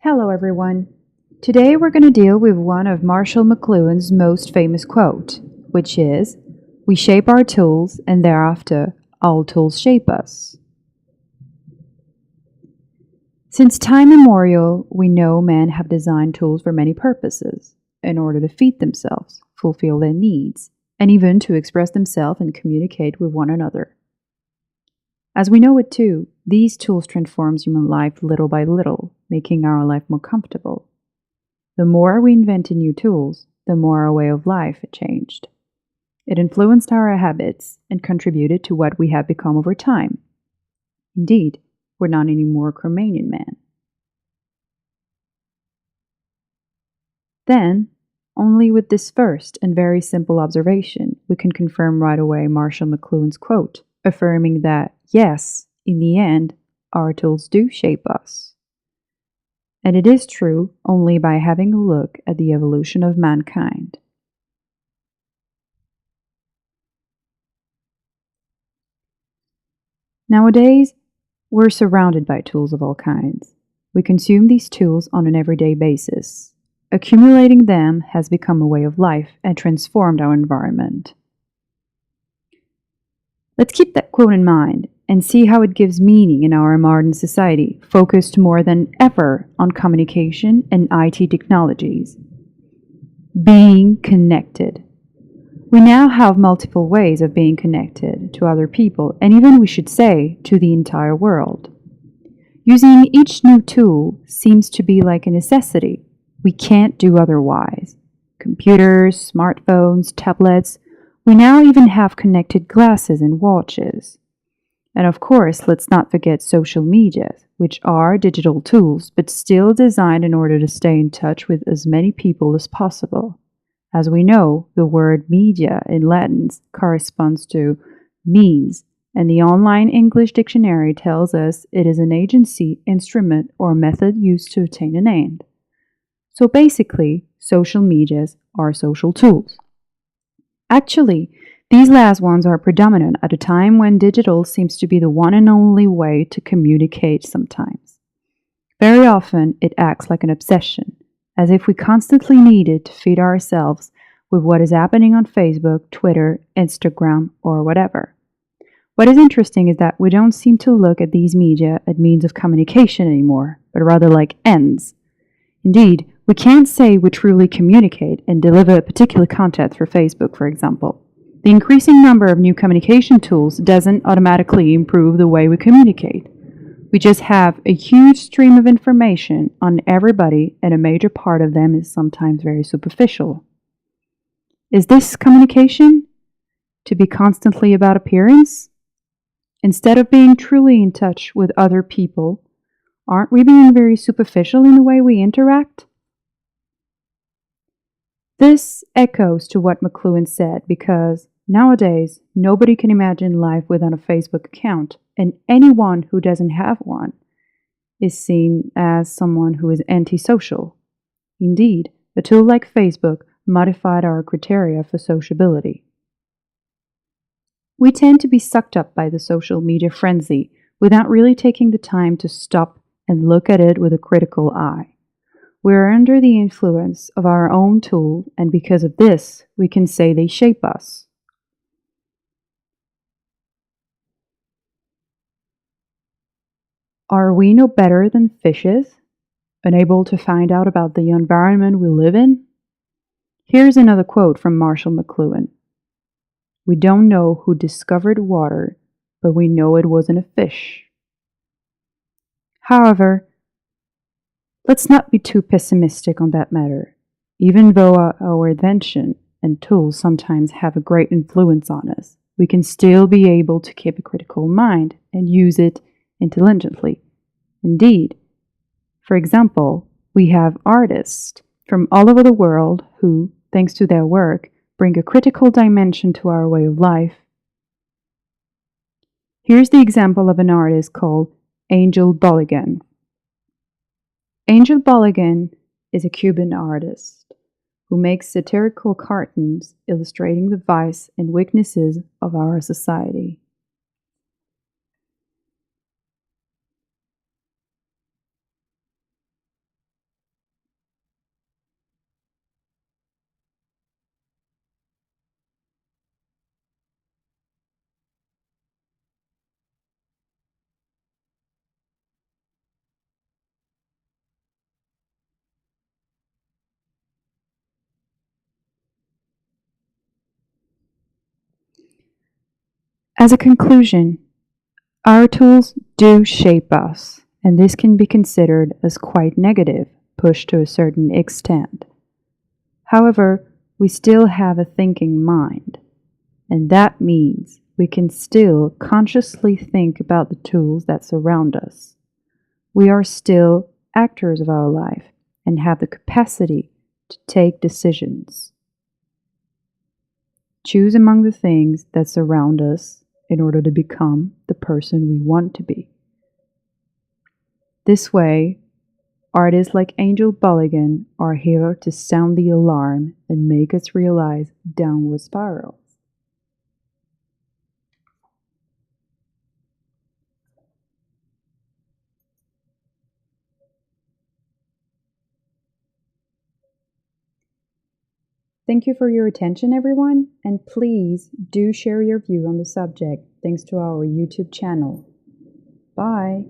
Hello, everyone. Today we're going to deal with one of Marshall McLuhan's most famous quote, which is, "We shape our tools, and thereafter, all tools shape us." Since time immemorial, we know men have designed tools for many purposes, in order to feed themselves, fulfill their needs, and even to express themselves and communicate with one another. As we know it too, these tools transform human life little by little, making our life more comfortable. The more we invented new tools, the more our way of life changed. It influenced our habits and contributed to what we have become over time. Indeed, we're not anymore Cromanian men. Then, only with this first and very simple observation, we can confirm right away Marshall McLuhan's quote, affirming that, yes, in the end, our tools do shape us. And it is true only by having a look at the evolution of mankind. Nowadays, we're surrounded by tools of all kinds. We consume these tools on an everyday basis. Accumulating them has become a way of life and transformed our environment. Let's keep that quote in mind and see how it gives meaning in our modern society, focused more than ever on communication and IT technologies. Being connected. We now have multiple ways of being connected to other people, and even, we should say, to the entire world. Using each new tool seems to be like a necessity. We can't do otherwise. Computers, smartphones, tablets. We now even have connected glasses and watches. And of course, let's not forget social media, which are digital tools, but still designed in order to stay in touch with as many people as possible. As we know, the word media in Latin corresponds to means, and the online English dictionary tells us it is an agency, instrument, or method used to attain an end. So basically, social medias are social tools. Actually, these last ones are predominant at a time when digital seems to be the one and only way to communicate sometimes. Very often, it acts like an obsession, as if we constantly needed to feed ourselves with what is happening on Facebook, Twitter, Instagram, or whatever. What is interesting is that we don't seem to look at these media as means of communication anymore, but rather like ends. Indeed, we can't say we truly communicate and deliver a particular content for Facebook, for example. The increasing number of new communication tools doesn't automatically improve the way we communicate. We just have a huge stream of information on everybody, and a major part of them is sometimes very superficial. Is this communication? To be constantly about appearance? Instead of being truly in touch with other people, aren't we being very superficial in the way we interact? This echoes to what McLuhan said, because nowadays nobody can imagine life without a Facebook account, and anyone who doesn't have one is seen as someone who is antisocial. Indeed, a tool like Facebook modified our criteria for sociability. We tend to be sucked up by the social media frenzy without really taking the time to stop and look at it with a critical eye. We are under the influence of our own tool, and because of this, we can say they shape us. Are we no better than fishes, unable to find out about the environment we live in? Here's another quote from Marshall McLuhan. "We don't know who discovered water, but we know it wasn't a fish." However, let's not be too pessimistic on that matter. Even though our invention and tools sometimes have a great influence on us, we can still be able to keep a critical mind and use it intelligently. Indeed, for example, we have artists from all over the world who, thanks to their work, bring a critical dimension to our way of life. Here's the example of an artist called Angel Boligan. Angel Boligan is a Cuban artist who makes satirical cartoons illustrating the vice and weaknesses of our society. As a conclusion, our tools do shape us, and this can be considered as quite negative, pushed to a certain extent. However, we still have a thinking mind, and that means we can still consciously think about the tools that surround us. We are still actors of our life and have the capacity to take decisions. Choose among the things that surround us in order to become the person we want to be. This way, artists like Angel Mulligan are here to sound the alarm and make us realize downward spirals. Thank you for your attention, everyone, and please do share your view on the subject thanks to our YouTube channel. Bye!